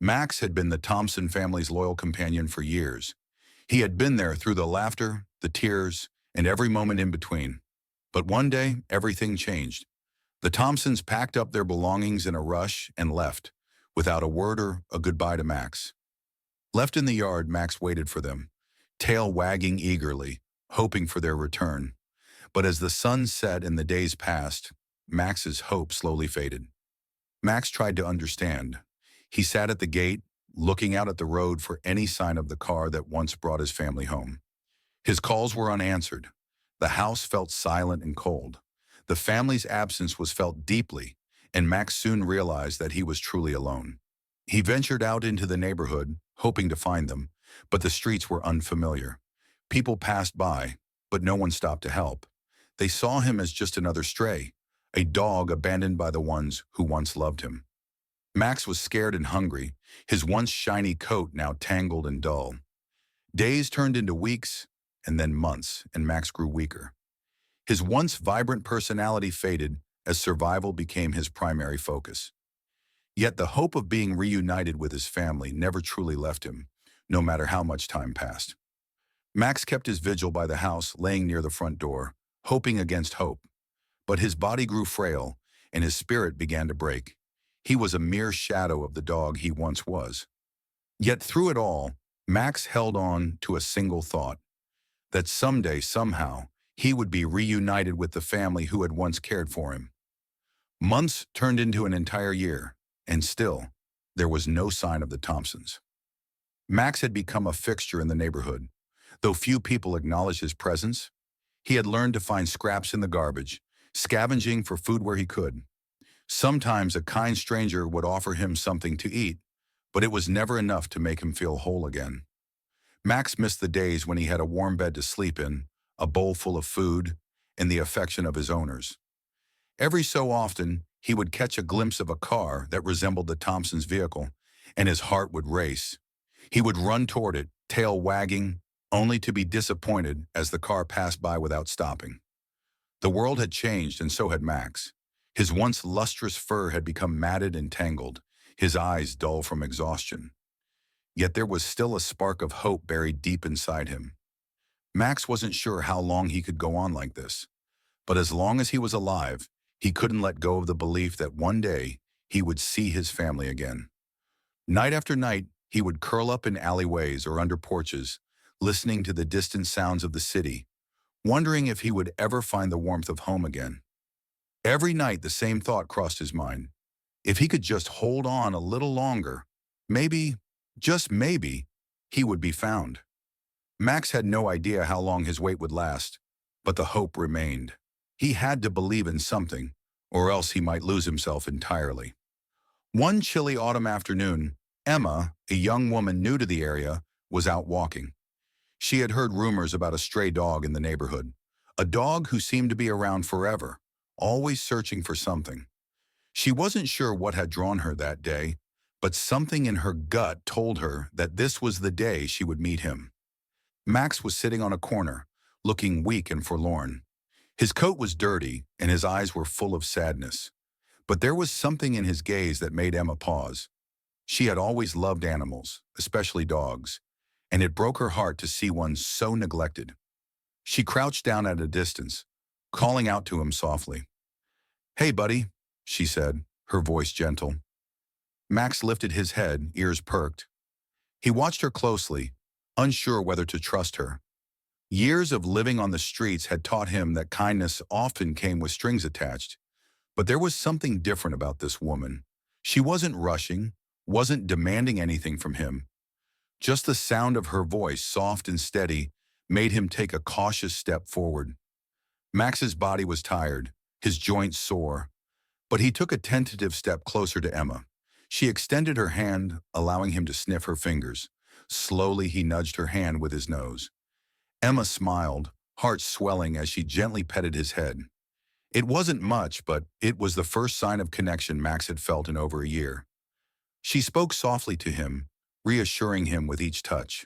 Max had been the Thompson family's loyal companion for years. He had been there through the laughter, the tears, and every moment in between. But one day, everything changed. The Thompsons packed up their belongings in a rush and left, without a word or a goodbye to Max. Left in the yard, Max waited for them, tail wagging eagerly, hoping for their return. But as the sun set and the days passed, Max's hope slowly faded. Max tried to understand. He sat at the gate, looking out at the road for any sign of the car that once brought his family home. His calls were unanswered. The house felt silent and cold. The family's absence was felt deeply, and Max soon realized that he was truly alone. He ventured out into the neighborhood, hoping to find them, but the streets were unfamiliar. People passed by, but no one stopped to help. They saw him as just another stray, a dog abandoned by the ones who once loved him. Max was scared and hungry, his once shiny coat now tangled and dull. Days turned into weeks, and then months, and Max grew weaker. His once vibrant personality faded as survival became his primary focus. Yet the hope of being reunited with his family never truly left him, no matter how much time passed. Max kept his vigil by the house, laying near the front door, hoping against hope. But his body grew frail, and his spirit began to break. He was a mere shadow of the dog he once was. Yet through it all, Max held on to a single thought, that someday, somehow, he would be reunited with the family who had once cared for him. Months turned into an entire year, and still, there was no sign of the Thompsons. Max had become a fixture in the neighborhood. Though few people acknowledged his presence, he had learned to find scraps in the garbage, scavenging for food where he could. Sometimes a kind stranger would offer him something to eat, but it was never enough to make him feel whole again. Max missed the days when he had a warm bed to sleep in, a bowl full of food, and the affection of his owners. Every so often, he would catch a glimpse of a car that resembled the Thompsons' vehicle, and his heart would race. He would run toward it, tail wagging, only to be disappointed as the car passed by without stopping. The world had changed, and so had Max. His once lustrous fur had become matted and tangled, his eyes dull from exhaustion. Yet there was still a spark of hope buried deep inside him. Max wasn't sure how long he could go on like this, but as long as he was alive, he couldn't let go of the belief that one day he would see his family again. Night after night, he would curl up in alleyways or under porches, listening to the distant sounds of the city, wondering if he would ever find the warmth of home again. Every night the same thought crossed his mind. If he could just hold on a little longer, maybe, just maybe, he would be found. Max had no idea how long his wait would last, but the hope remained. He had to believe in something, or else he might lose himself entirely. One chilly autumn afternoon, Emma, a young woman new to the area, was out walking. She had heard rumors about a stray dog in the neighborhood, a dog who seemed to be around forever, always searching for something. She wasn't sure what had drawn her that day, but something in her gut told her that this was the day she would meet him. Max was sitting on a corner, looking weak and forlorn. His coat was dirty, and his eyes were full of sadness. But there was something in his gaze that made Emma pause. She had always loved animals, especially dogs, and it broke her heart to see one so neglected. She crouched down at a distance, calling out to him softly. "Hey, buddy," she said, her voice gentle. Max lifted his head, ears perked. He watched her closely, unsure whether to trust her. Years of living on the streets had taught him that kindness often came with strings attached. But there was something different about this woman. She wasn't rushing, wasn't demanding anything from him. Just the sound of her voice, soft and steady, made him take a cautious step forward. Max's body was tired, his joints sore, but he took a tentative step closer to Emma. She extended her hand, allowing him to sniff her fingers. Slowly, he nudged her hand with his nose. Emma smiled, heart swelling as she gently petted his head. It wasn't much, but it was the first sign of connection Max had felt in over a year. She spoke softly to him, reassuring him with each touch.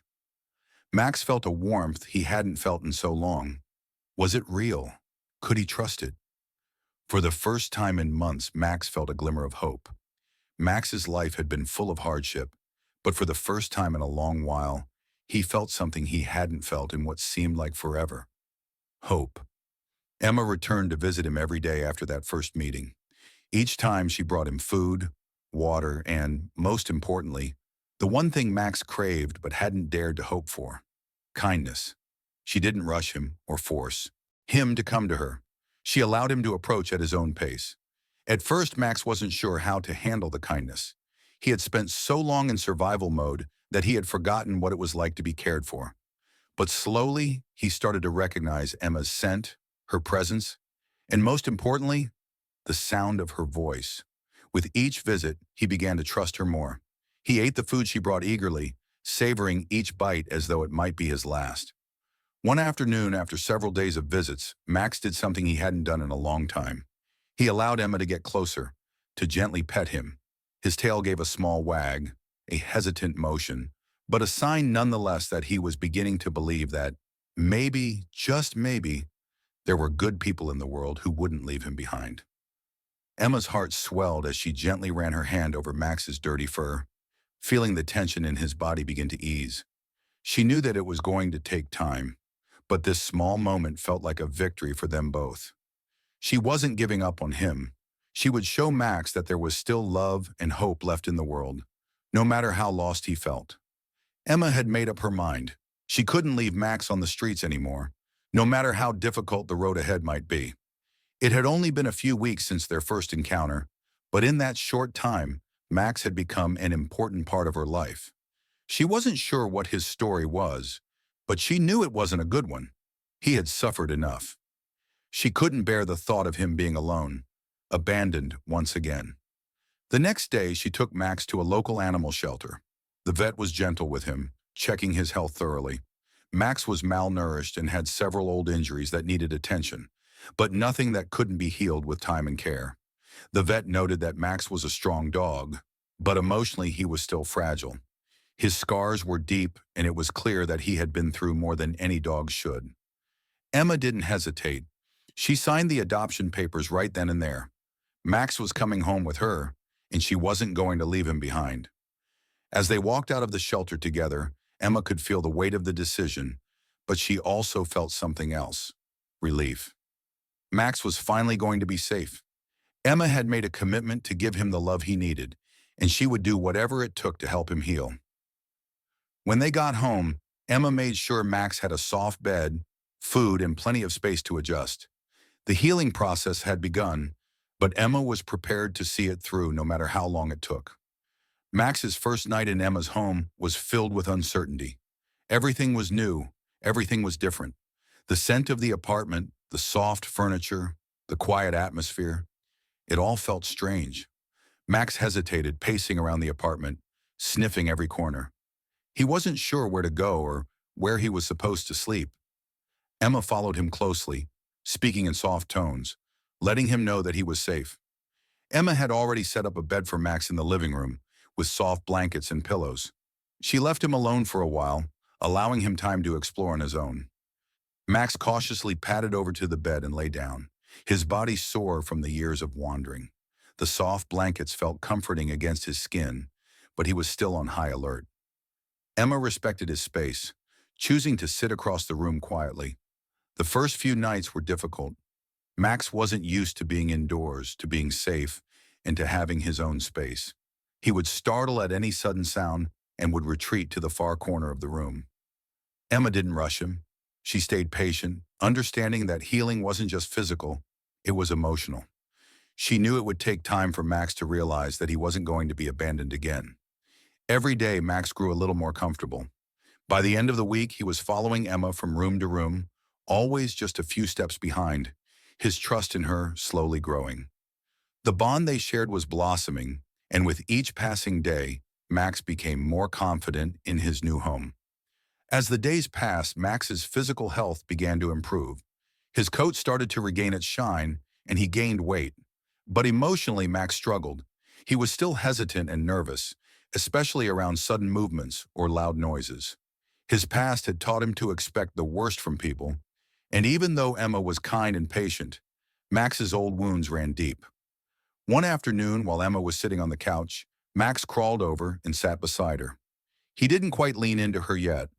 Max felt a warmth he hadn't felt in so long. Was it real? Could he trust it? For the first time in months, Max felt a glimmer of hope. Max's life had been full of hardship, But for the first time in a long while, he felt something he hadn't felt in what seemed like forever. Hope. Emma returned to visit him every day after that first meeting. Each time she brought him food, water, and, most importantly, the one thing Max craved but hadn't dared to hope for: kindness. She didn't rush him or force him to come to her. She allowed him to approach at his own pace. At first, Max wasn't sure how to handle the kindness. He had spent so long in survival mode that he had forgotten what it was like to be cared for. But slowly, he started to recognize Emma's scent, her presence, and most importantly, the sound of her voice. With each visit, he began to trust her more. He ate the food she brought eagerly, savoring each bite as though it might be his last. One afternoon, after several days of visits, Max did something he hadn't done in a long time. He allowed Emma to get closer, to gently pet him. His tail gave a small wag, a hesitant motion, but a sign nonetheless that he was beginning to believe that maybe, just maybe, there were good people in the world who wouldn't leave him behind. Emma's heart swelled as she gently ran her hand over Max's dirty fur, feeling the tension in his body begin to ease. She knew that it was going to take time, but this small moment felt like a victory for them both. She wasn't giving up on him. She would show Max that there was still love and hope left in the world, no matter how lost he felt. Emma had made up her mind. She couldn't leave Max on the streets anymore, no matter how difficult the road ahead might be. It had only been a few weeks since their first encounter, but in that short time, Max had become an important part of her life. She wasn't sure what his story was, but she knew it wasn't a good one. He had suffered enough. She couldn't bear the thought of him being alone, abandoned once again. The next day, she took Max to a local animal shelter. The vet was gentle with him, checking his health thoroughly. Max was malnourished and had several old injuries that needed attention, but nothing that couldn't be healed with time and care. The vet noted that Max was a strong dog, but emotionally he was still fragile. His scars were deep, and it was clear that he had been through more than any dog should. Emma didn't hesitate. She signed the adoption papers right then and there. Max was coming home with her, and she wasn't going to leave him behind. As they walked out of the shelter together, Emma could feel the weight of the decision, but she also felt something else: relief. Max was finally going to be safe. Emma had made a commitment to give him the love he needed, and she would do whatever it took to help him heal. When they got home, Emma made sure Max had a soft bed, food, and plenty of space to adjust. The healing process had begun, but Emma was prepared to see it through no matter how long it took. Max's first night in Emma's home was filled with uncertainty. Everything was new, everything was different. The scent of the apartment, the soft furniture, the quiet atmosphere, it all felt strange. Max hesitated, pacing around the apartment, sniffing every corner. He wasn't sure where to go or where he was supposed to sleep. Emma followed him closely, speaking in soft tones, letting him know that he was safe. Emma had already set up a bed for Max in the living room, with soft blankets and pillows. She left him alone for a while, allowing him time to explore on his own. Max cautiously padded over to the bed and lay down, his body sore from the years of wandering. The soft blankets felt comforting against his skin, but he was still on high alert. Emma respected his space, choosing to sit across the room quietly. The first few nights were difficult. Max wasn't used to being indoors, to being safe, and to having his own space. He would startle at any sudden sound and would retreat to the far corner of the room. Emma didn't rush him. She stayed patient, understanding that healing wasn't just physical, it was emotional. She knew it would take time for Max to realize that he wasn't going to be abandoned again. Every day, Max grew a little more comfortable. By the end of the week, he was following Emma from room to room, always just a few steps behind, his trust in her slowly growing. The bond they shared was blossoming, and with each passing day, Max became more confident in his new home. As the days passed, Max's physical health began to improve. His coat started to regain its shine, and he gained weight. But emotionally, Max struggled. He was still hesitant and nervous, especially around sudden movements or loud noises. His past had taught him to expect the worst from people, and even though Emma was kind and patient, Max's old wounds ran deep. One afternoon, while Emma was sitting on the couch, Max crawled over and sat beside her. He didn't quite lean into her yet,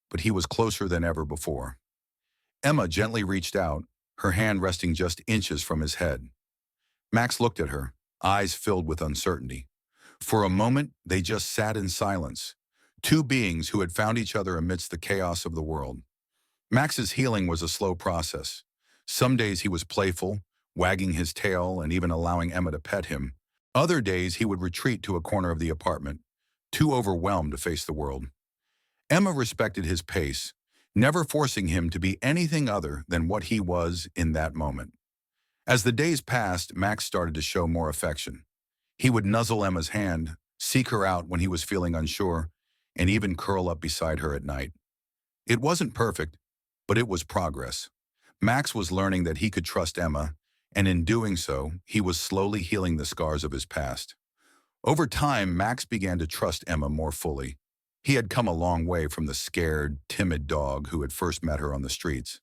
but he was closer than ever before. Emma gently reached out, her hand resting just inches from his head. Max looked at her, eyes filled with uncertainty. For a moment, they just sat in silence, two beings who had found each other amidst the chaos of the world. Max's healing was a slow process. Some days he was playful, wagging his tail and even allowing Emma to pet him. Other days he would retreat to a corner of the apartment, too overwhelmed to face the world. Emma respected his pace, never forcing him to be anything other than what he was in that moment. As the days passed, Max started to show more affection. He would nuzzle Emma's hand, seek her out when he was feeling unsure, and even curl up beside her at night. It wasn't perfect, but it was progress. Max was learning that he could trust Emma, and in doing so, he was slowly healing the scars of his past. Over time, Max began to trust Emma more fully. He had come a long way from the scared, timid dog who had first met her on the streets.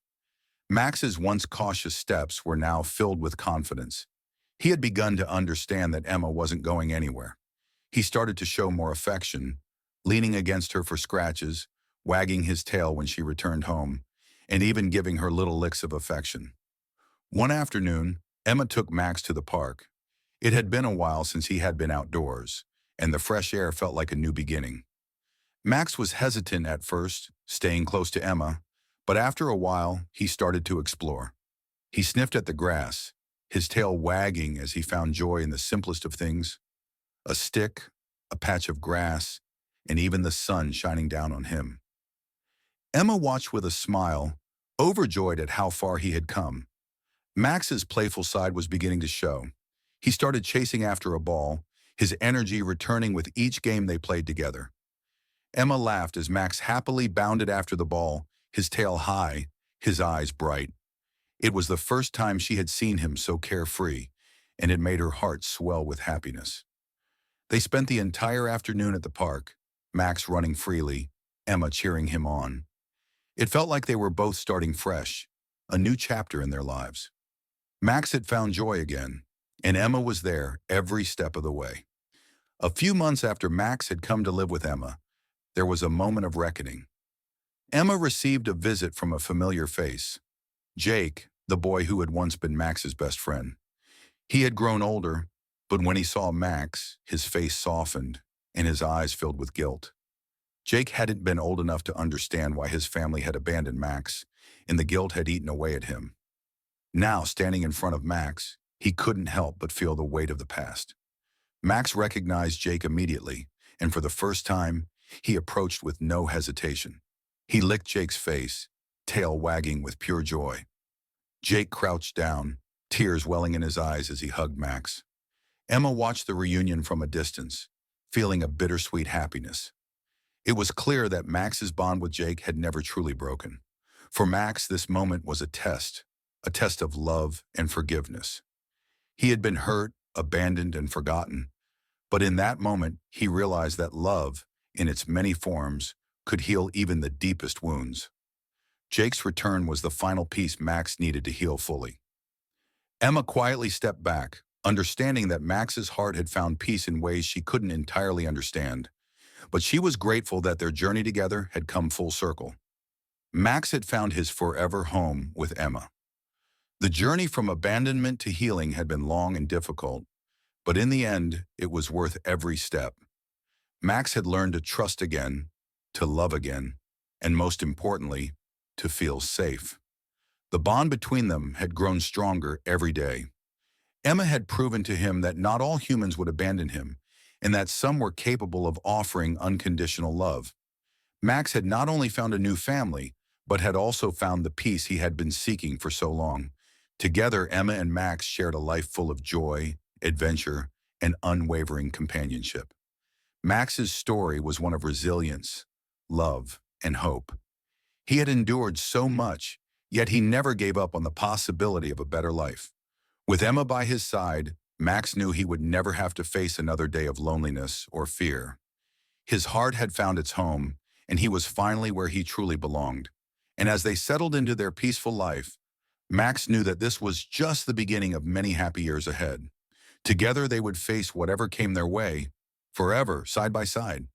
Max's once cautious steps were now filled with confidence. He had begun to understand that Emma wasn't going anywhere. He started to show more affection, leaning against her for scratches, wagging his tail when she returned home, and even giving her little licks of affection. One afternoon, Emma took Max to the park. It had been a while since he had been outdoors, and the fresh air felt like a new beginning. Max was hesitant at first, staying close to Emma, but after a while, he started to explore. He sniffed at the grass, his tail wagging as he found joy in the simplest of things: a stick, a patch of grass, and even the sun shining down on him. Emma watched with a smile, overjoyed at how far he had come. Max's playful side was beginning to show. He started chasing after a ball, his energy returning with each game they played together. Emma laughed as Max happily bounded after the ball, his tail high, his eyes bright. It was the first time she had seen him so carefree, and it made her heart swell with happiness. They spent the entire afternoon at the park, Max running freely, Emma cheering him on. It felt like they were both starting fresh, a new chapter in their lives. Max had found joy again, and Emma was there every step of the way. A few months after Max had come to live with Emma, there was a moment of reckoning. Emma received a visit from a familiar face: Jake, the boy who had once been Max's best friend. He had grown older, but when he saw Max, his face softened and his eyes filled with guilt. Jake hadn't been old enough to understand why his family had abandoned Max, and the guilt had eaten away at him. Now, standing in front of Max, he couldn't help but feel the weight of the past. Max recognized Jake immediately, and for the first time, he approached with no hesitation. He licked Jake's face, tail wagging with pure joy. Jake crouched down, tears welling in his eyes as he hugged Max. Emma watched the reunion from a distance, feeling a bittersweet happiness. It was clear that Max's bond with Jake had never truly broken. For Max, this moment was a test of love and forgiveness. He had been hurt, abandoned, and forgotten, but in that moment, he realized that love, in its many forms, could heal even the deepest wounds. Jake's return was the final piece Max needed to heal fully. Emma quietly stepped back, understanding that Max's heart had found peace in ways she couldn't entirely understand, but she was grateful that their journey together had come full circle. Max had found his forever home with Emma. The journey from abandonment to healing had been long and difficult, but in the end, it was worth every step. Max had learned to trust again, to love again, and most importantly, to feel safe. The bond between them had grown stronger every day. Emma had proven to him that not all humans would abandon him, and that some were capable of offering unconditional love. Max had not only found a new family, but had also found the peace he had been seeking for so long. Together, Emma and Max shared a life full of joy, adventure, and unwavering companionship. Max's story was one of resilience, love, and hope. He had endured so much, yet he never gave up on the possibility of a better life. With Emma by his side, Max knew he would never have to face another day of loneliness or fear. His heart had found its home, and he was finally where he truly belonged. And as they settled into their peaceful life, Max knew that this was just the beginning of many happy years ahead. Together they would face whatever came their way, forever, side by side.